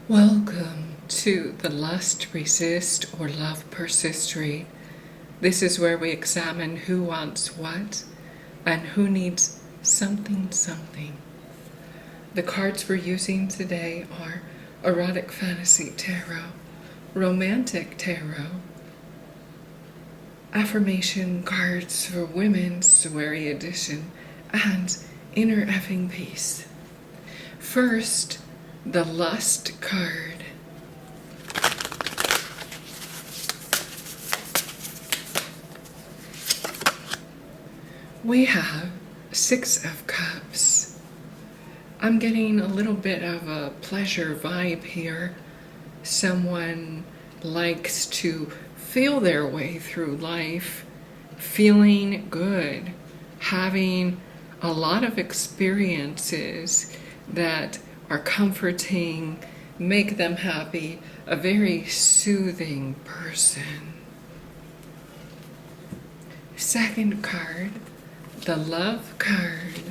Welcome to the Lust Resist or Love Persist read. This is where we examine who wants what and who needs something. The cards we're using today are Erotic Fantasy Tarot, Romantic Tarot, Affirmation Cards for Women's Soiree Edition, and Inner Effing Peace. First, the Lust card. We have Six of Cups. I'm getting a little bit of a pleasure vibe here. Someone likes to feel their way through life, feeling good, having a lot of experiences that are comforting, make them happy, a very soothing person. Second card, the Love card.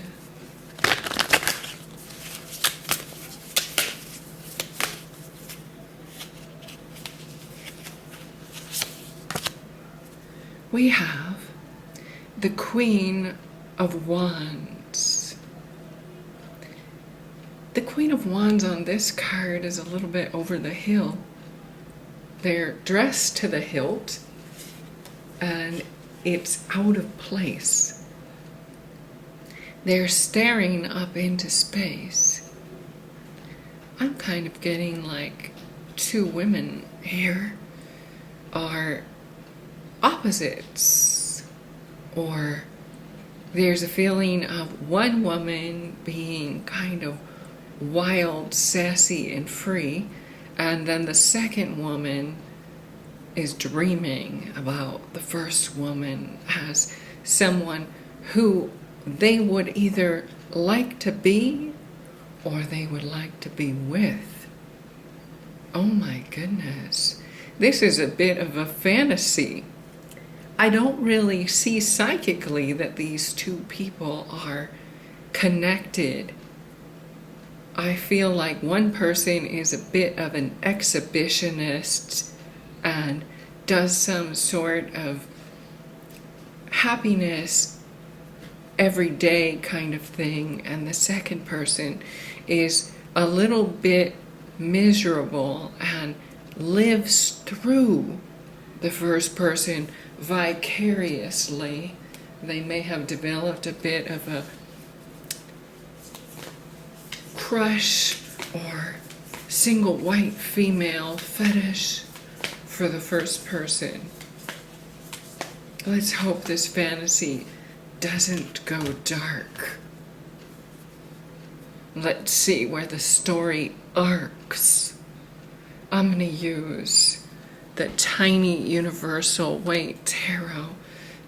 We have the Queen of Wands. The Queen of Wands on this card is a little bit over the hill. They're dressed to the hilt, and it's out of place. They're staring up into space. I'm kind of getting like two women here are opposites, or there's a feeling of one woman being kind of wild, sassy, and free, and then the second woman is dreaming about the first woman as someone who they would either like to be or they would like to be with. Oh my goodness. This is a bit of a fantasy. I don't really see psychically that these two people are connected. I feel like one person is a bit of an exhibitionist and does some sort of happiness everyday kind of thing, and the second person is a little bit miserable and lives through the first person vicariously. They may have developed a bit of a crush or single white female fetish for the first person. Let's hope this fantasy doesn't go dark. Let's see where the story arcs. I'm going to use the tiny universal weight tarot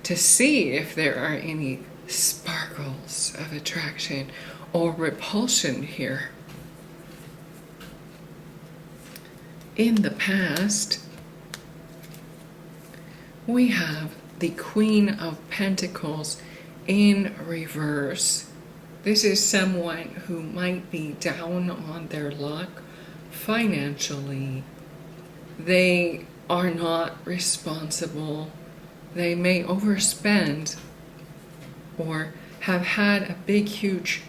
to see if there are any sparkles of attraction or repulsion here. In the past, we have the Queen of Pentacles in reverse. This is someone who might be down on their luck financially. They are not responsible. They may overspend or have had a big, huge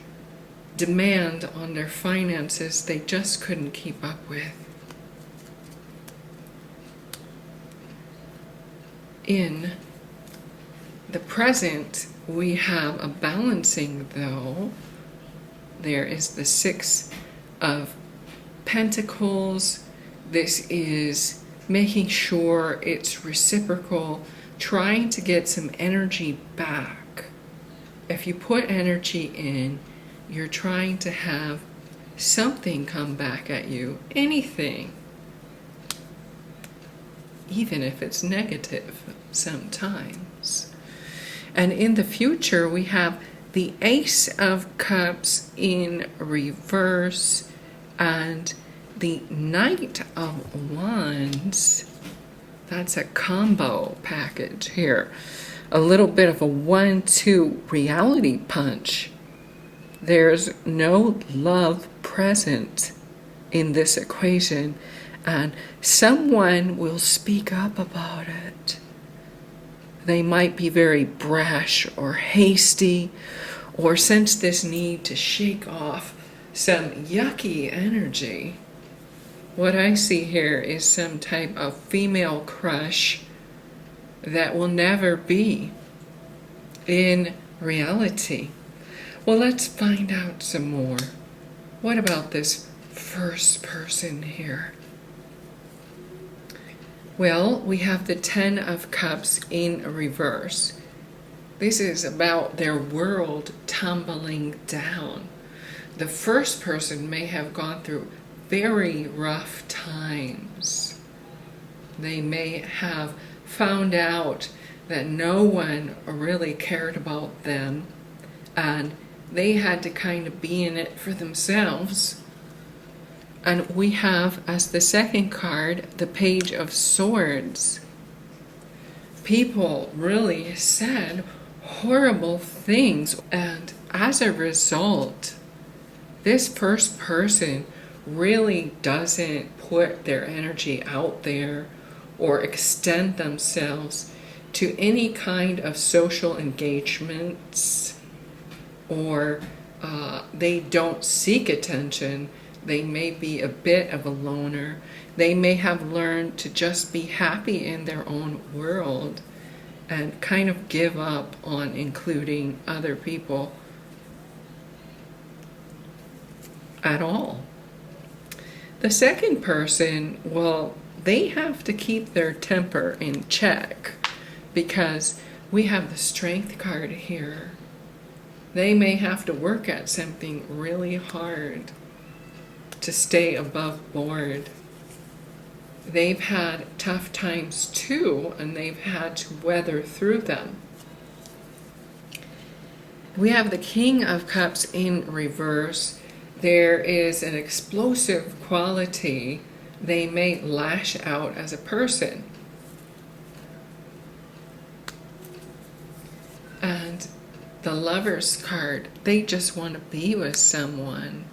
demand on their finances they just couldn't keep up with. In the present, we have a balancing, though. There is the Six of Pentacles. This is making sure it's reciprocal, trying to get some energy back. If you put energy in, you're trying to have something come back at you, anything, even if it's negative sometimes. And in the future, we have the Ace of Cups in reverse and the Knight of Wands. That's a combo package here. A little bit of a 1-2 reality punch. There's no love present in this equation, and someone will speak up about it. They might be very brash or hasty, or sense this need to shake off some yucky energy. What I see here is some type of female crush that will never be in reality. Well, let's find out some more. What about this first person here? Well, we have the Ten of Cups in reverse. This is about their world tumbling down. The first person may have gone through very rough times. They may have found out that no one really cared about them, and they had to kind of be in it for themselves. And we have, as the second card, the Page of Swords. People really said horrible things, and as a result, this first person really doesn't put their energy out there or extend themselves to any kind of social engagements, or they don't seek attention. They may be a bit of a loner. They may have learned to just be happy in their own world and kind of give up on including other people at all. The second person, well, they have to keep their temper in check, because we have the Strength card here. They may have to work at something really hard to stay above board. They've had tough times too, and they've had to weather through them. We have the King of Cups in reverse. There is an explosive quality. They may lash out as a person. And the Lover's card, they just want to be with someone.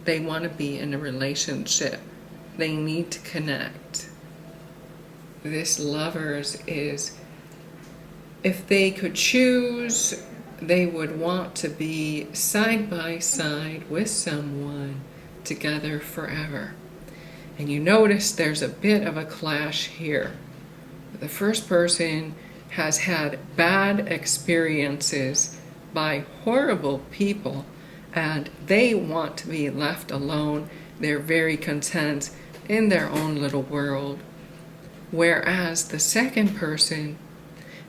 They want to be in a relationship. They need to connect. This Lovers is, if they could choose, they would want to be side by side with someone together forever. And you notice there's a bit of a clash here. The first person has had bad experiences by horrible people, and they want to be left alone. They're very content in their own little world. Whereas the second person,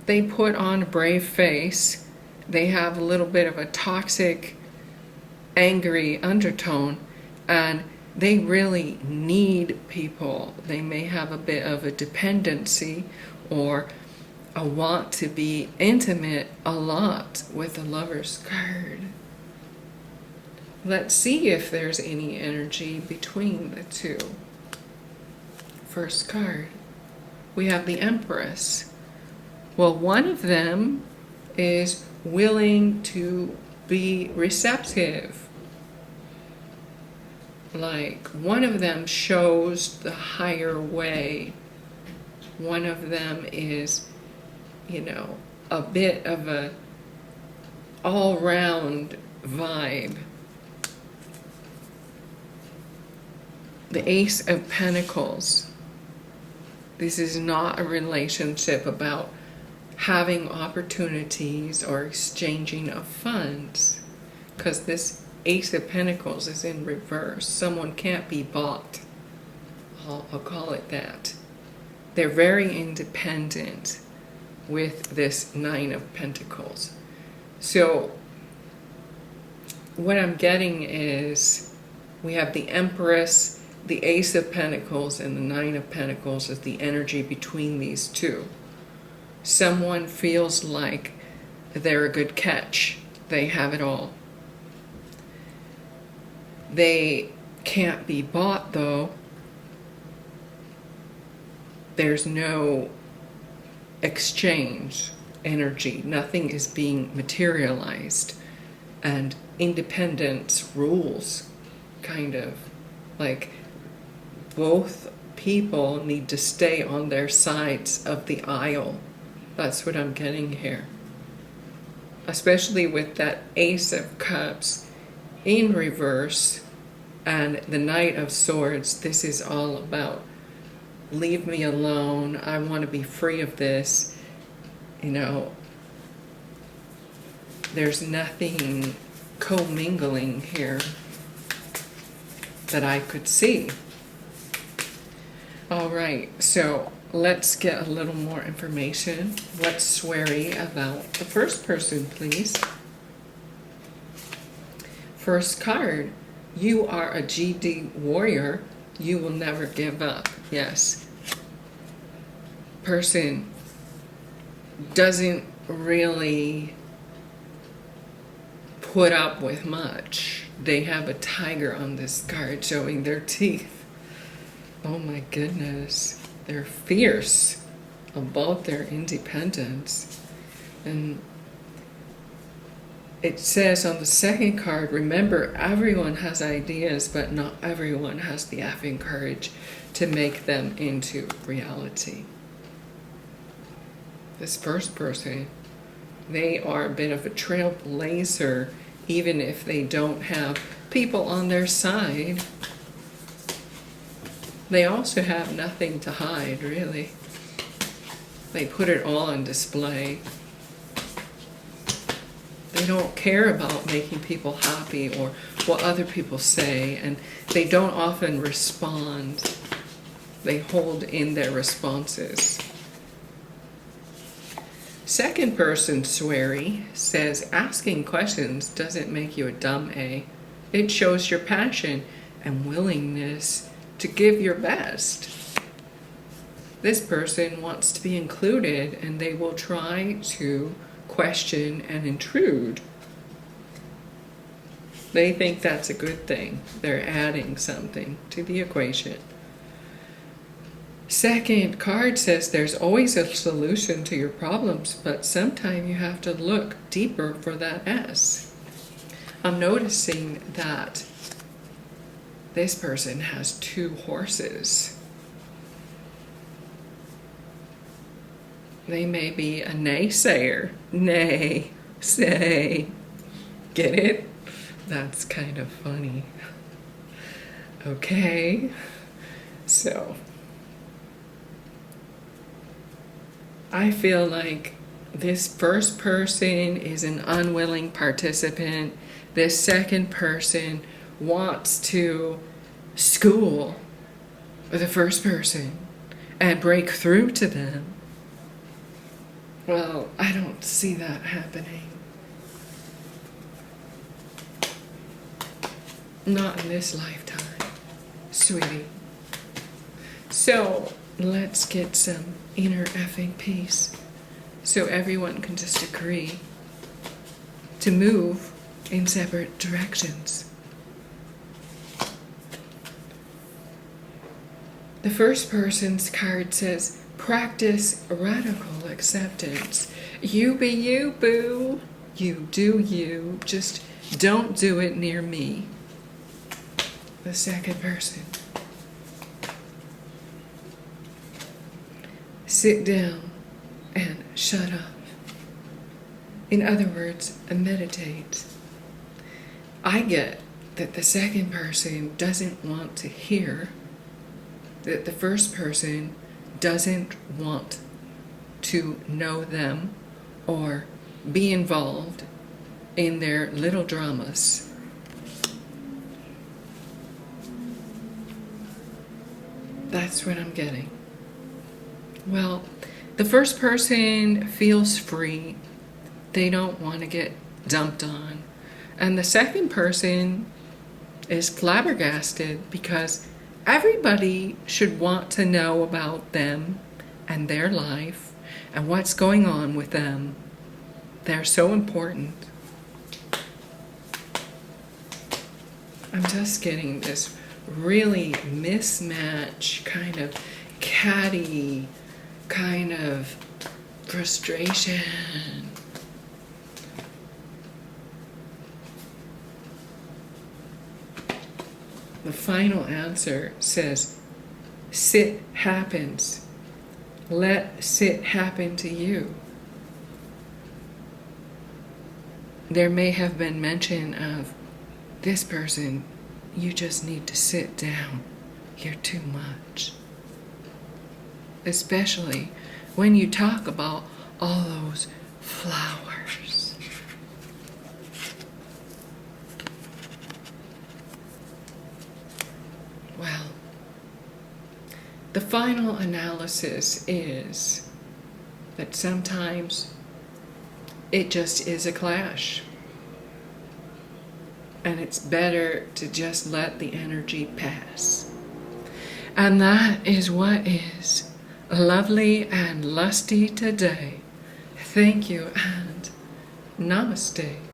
they put on a brave face. They have a little bit of a toxic, angry undertone, and they really need people. They may have a bit of a dependency or a want to be intimate a lot with the Lover's card. Let's see if there's any energy between the two. First card, we have the Empress. Well, one of them is willing to be receptive. Like, one of them shows the higher way. One of them is, a bit of a all-round vibe. The Ace of Pentacles. This is not a relationship about having opportunities or exchanging of funds, because this Ace of Pentacles is in reverse. Someone can't be bought. I'll call it that. They're very independent with this Nine of Pentacles. So what I'm getting is we have the Empress, the Ace of Pentacles, and the Nine of Pentacles is the energy between these two. Someone feels like they're a good catch. They have it all. They can't be bought, though. There's no exchange energy. Nothing is being materialized. And independence rules, kind of. Like, both people need to stay on their sides of the aisle. That's what I'm getting here. Especially with that Ace of Cups in reverse and the Knight of Swords. This is all about leave me alone. I want to be free of this. You know, there's nothing commingling here that I could see. All right, so let's get a little more information. What's sweary about the first person, please? First card, you are a GD warrior. You will never give up. Yes. Person doesn't really put up with much. They have a tiger on this card showing their teeth. Oh my goodness. They're fierce about their independence. And it says on the second card, remember, everyone has ideas, but not everyone has the effing courage to make them into reality. This first person, they are a bit of a trailblazer, even if they don't have people on their side. They also have nothing to hide, really. They put it all on display. They don't care about making people happy or what other people say, and they don't often respond. They hold in their responses. Second person sweary says asking questions doesn't make you a dumb A. It shows your passion and willingness to give your best. This person wants to be included, and they will try to question and intrude. They think that's a good thing. They're adding something to the equation. Second card says there's always a solution to your problems, but sometimes you have to look deeper for that S. I'm noticing that this person has 2 horses. They may be a naysayer. Nay, say. Get it? That's kind of funny. Okay. So, I feel like this first person is an unwilling participant. This second person wants to school the first person and break through to them. Well, I don't see that happening. Not in this lifetime, sweetie. So, let's get some inner effing peace so everyone can just agree to move in separate directions. The first person's card says, practice radical acceptance. You be you, boo. You do you. Just don't do it near me. The second person. Sit down and shut up. In other words, meditate. I get that the second person doesn't want to hear that the first person doesn't want to know them or be involved in their little dramas. That's what I'm getting. Well, the first person feels free. They don't want to get dumped on. And the second person is flabbergasted because everybody should want to know about them and their life and what's going on with them. They're so important. I'm just getting this really mismatch, kind of catty, kind of frustration. The final answer says, sit happens. Let sit happen to you. There may have been mention of this person, you just need to sit down. You're too much. Especially when you talk about all those flowers. Well, the final analysis is that sometimes it just is a clash. And it's better to just let the energy pass. And that is what is lovely and lusty today. Thank you and namaste.